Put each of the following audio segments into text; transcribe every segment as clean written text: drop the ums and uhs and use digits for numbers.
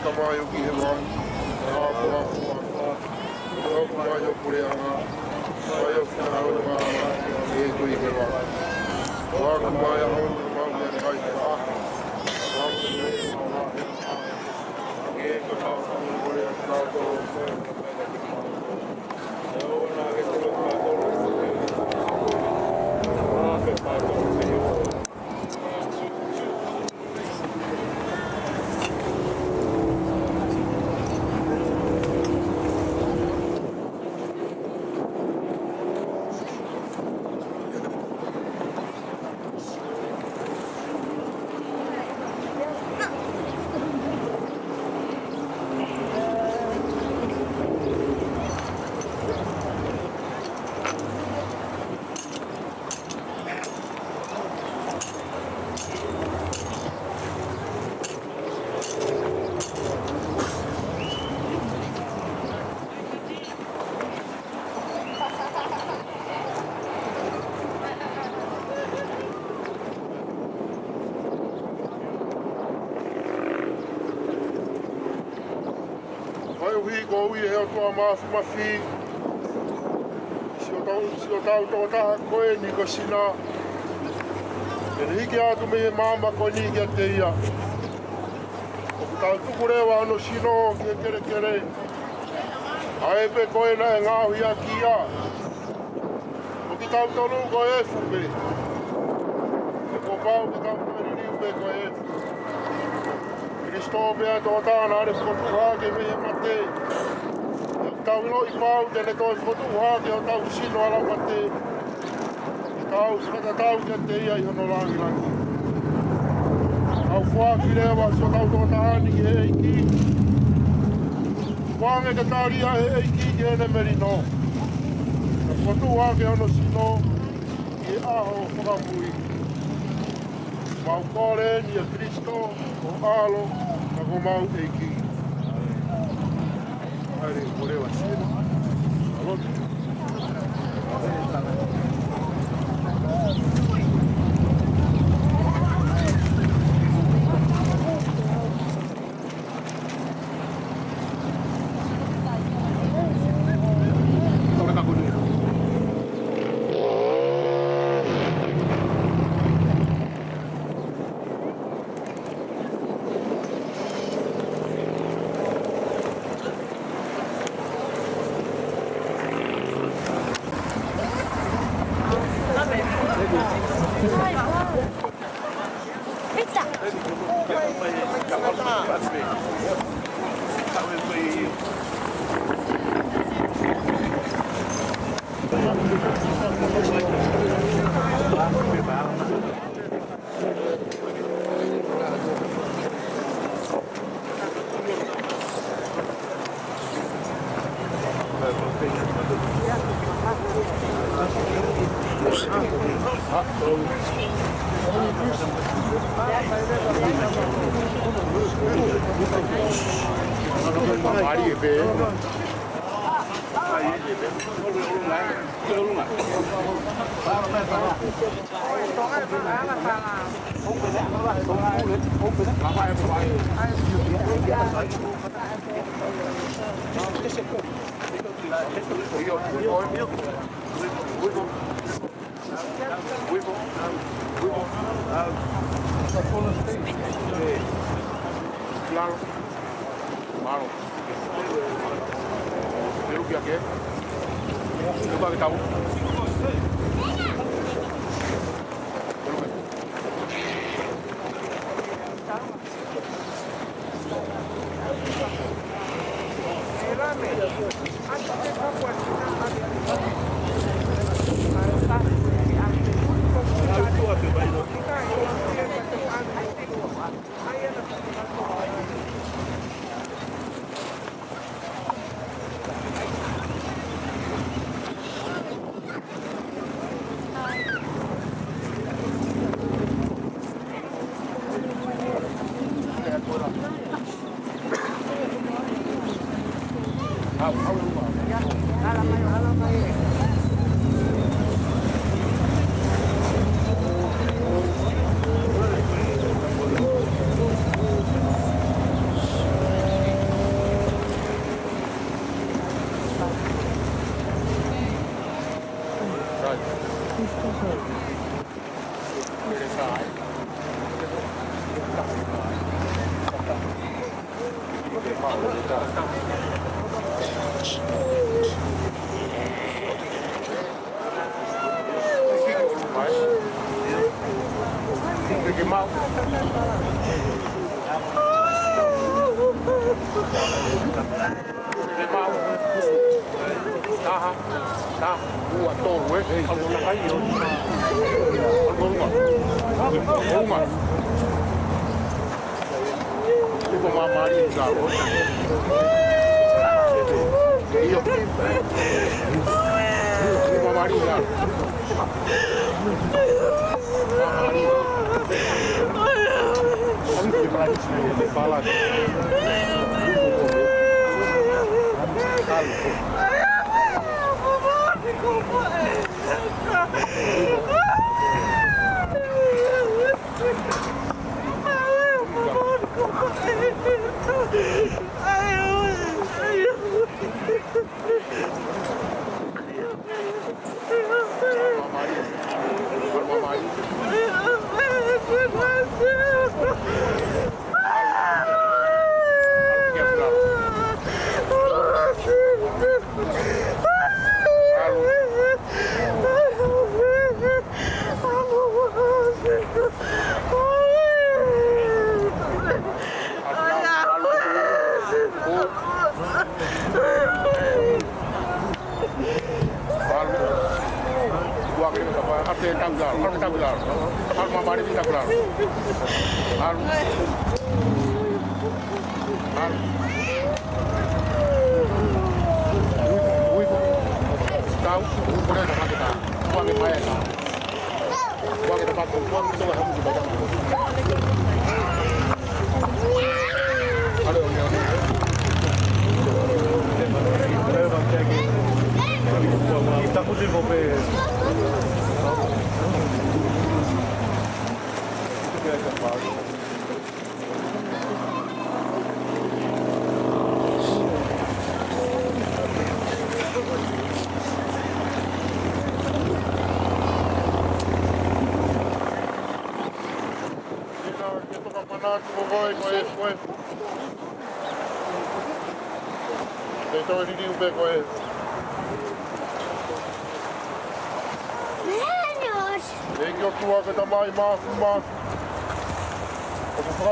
tama yo ki he wang. Wa yo pure anga. Wa yo funa o ma e ko i he wang. Wa kuma ya ho ma me kai te a. Wa e ko ta ko pure ta ko. Ko ui he o tua mafu mafi si o tau tō taha koe ni ko sina e hiki atu me he māma ko ni ki a te ia o ku tau tuku rewa ano sino ki e kere kere a e pe koe na e ngāhui a ki a o ki tau tonu ko e fupe e ko pau ki tau tonu riu pe ko e fupe Kristo pia tō tāna are whakatu hake me he mate tau no i pau tene toi whakatu hake o tau sino ala mate i tau skata tau kia te ia i hono rangi rangi au whaki rewa so tau tō tāni ki he eiki whange ka tāria he eiki ki hene meri no whakatu hake hono sino i aho whakamui mau kore ni a Kristo o alo na ko mau eiki Are kore wa sino alot Claro. Malo. Pero que aqui? Eu vou agitar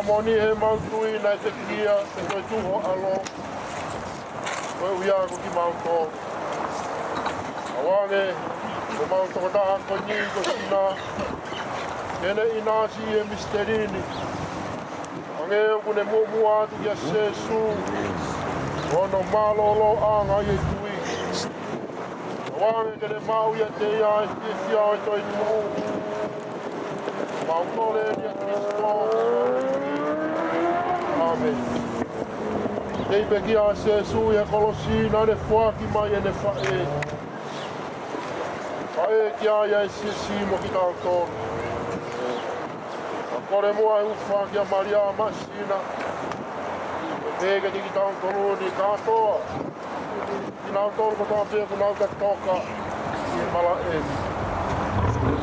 Moni he mautui nai te kia, te koe tuho alo. Koe uia ko ki mauto. Awange, ko mauto ko taha ko ni ko sina. Kene inasi e misterini. Ange kune mua atu kia sesu. Ono malolo anga ye tui. Awange kene mau ia te ia e kia o toi muu. Mauto le ia Kristo. Amen. Ei peki a se sui e kolosina ne fuaki mai e ne fae. Fae ki a ia e si simo ki tau tonu. A kore mua e ufaki a Maria Masina. E peke ki tau tonu ni katoa. Ki nau tonu ko tau peku nau ka toka i mala emi.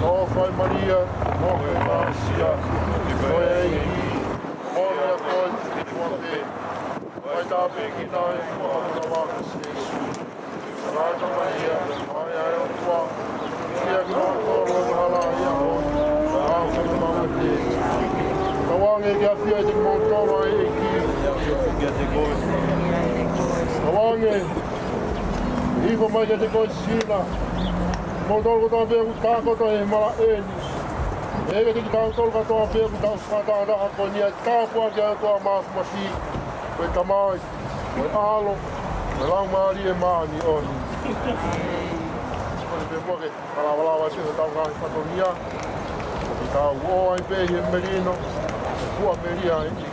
No fai Maria, no gracia, no ei. Olha todos que você vai dar bem que dá em qualquer lugar que seja. Raja Maria, Maria é o qual que é que não torna lá e a outra. Ah, o que não vai ter. Então é que a filha de montão aí que então é Ivo mais de coisina. Montão que também o taco também mala eles. Eikä tiki tau tolka toa pieku tau skataa rahakonia, et kaapua kia toa maafumasi. Koe tamai, koe aalo, koe laumaari e maani on. Koe pe muake, kalawalawa teo tau kahi patonia. Koe tau oa i pehi e merino, kua meria e iki.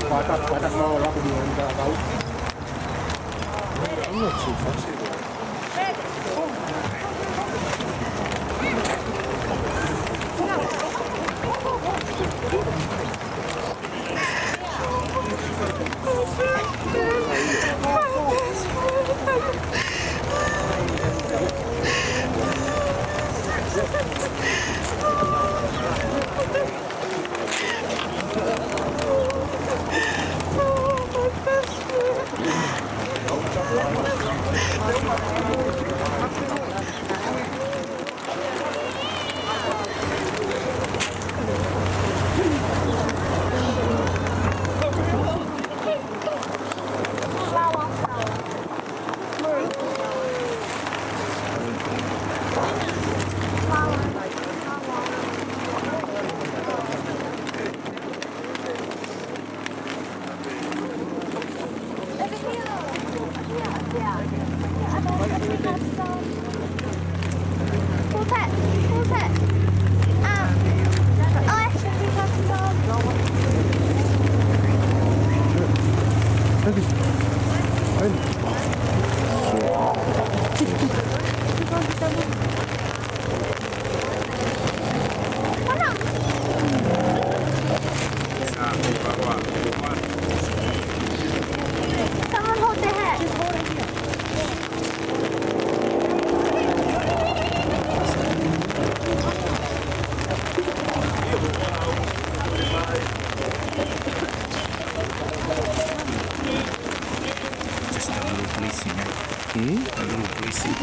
Batak mau aku juga nggak tahu. I'm not too fussy though. Someone hold their head. Just a little greasy, man. A little greasy.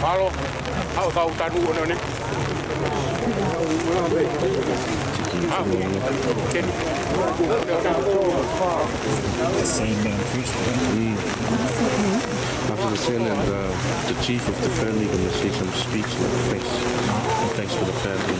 Halo, aku tahu tanu ni. The same priest. After the sale, the chief of the family going to say some speech like thanks for the family.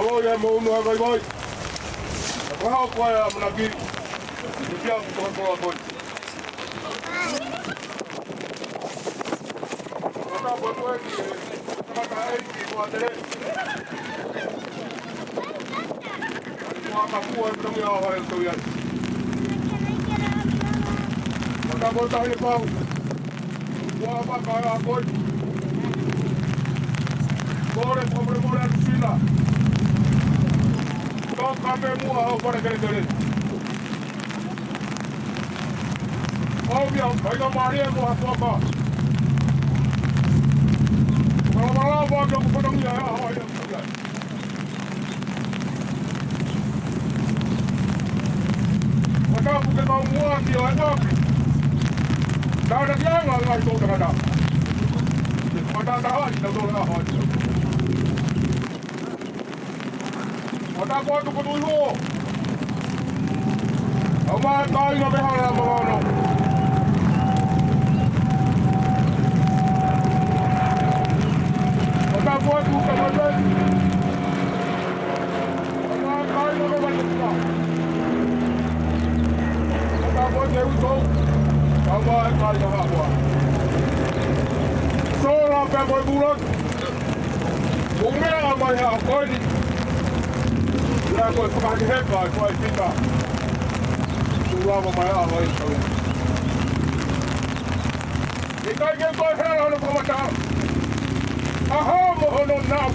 Oi, é mau no vai vai. Qual qual é a mana aqui? O que é o que eu vou Tá bom, aqui. Tá aí, vou até. Tá boa, não me arroia, tô aí. Tá bom, tá aí, pau. Boa, bacana, a coisa. Bora, pobre, bora, China. Toca mesmo a roupa daquele. Óbvio, vai dar Maria no rapaz. Vamos lá, vou dar uma minha arroia. Maka porque kau muat dia ada. Dah ada yang ngai tu dah ada. Pada dah ada tu dah ada. Pada kau tu dulu. Awak kau yang berhala mana? Pada kau tu kemudian. Awak kau yang berhala. Agora eu estou. Agora vai levar agora. Só lá pega o buraco. O meu amanhã acorda. Já vou ficar de recado, vai ficar. O lá amanhã vai sair. E cai quem vai relar no comandante. Aham, morreu no não.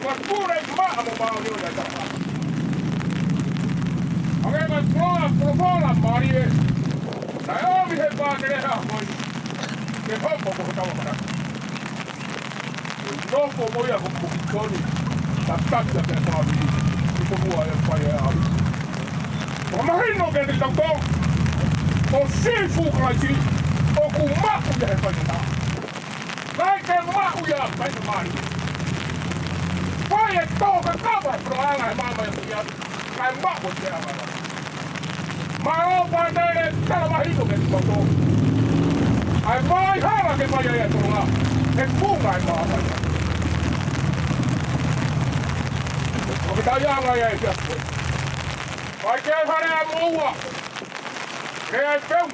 Mas pura e má, mamãe, eu já estava. Agora provola Maria. Naomi he paakere ha moi. Ke hopo ko tawa mara. No ko moi a ko koni. Takta ke tawa. Ko mua e pai e ali. O mahino ke te tau. O sifu kraiti. O ku maku ya he pai ta. Kai ke maku ya pai mari. Pai e toka kava pro ala mama ya. Kai maku ya mara. Maro pandai kalau mahito ke toko. Ai mai hala ke pai e tola. E punga e mama. O que tá yanga e já. Vai que hare a moa. Que ai peu.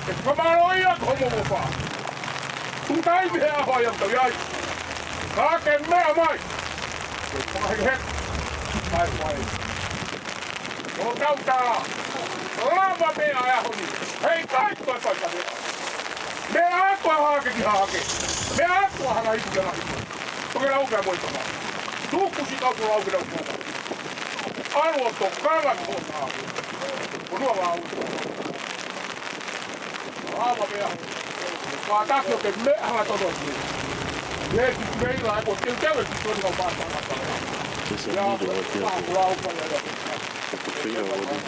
Que tomaro ia como vou fa. Tu tai me a hoia to yai. Ka ke me mai. Vai he. Vai. O tauta. Lava me a honi. Hei kai to to to. Me a to ha ke ki ha ke. Me a to ha nai ki na. Porque não quer muito mais. Tu custa o lá o grau. Arvo to kala ko na. Ono va. Lava me a. Pata ko ke me ha to to. Ye ki me la ko te te ko to no pa pa. There's a needle right there. Put the tree over there.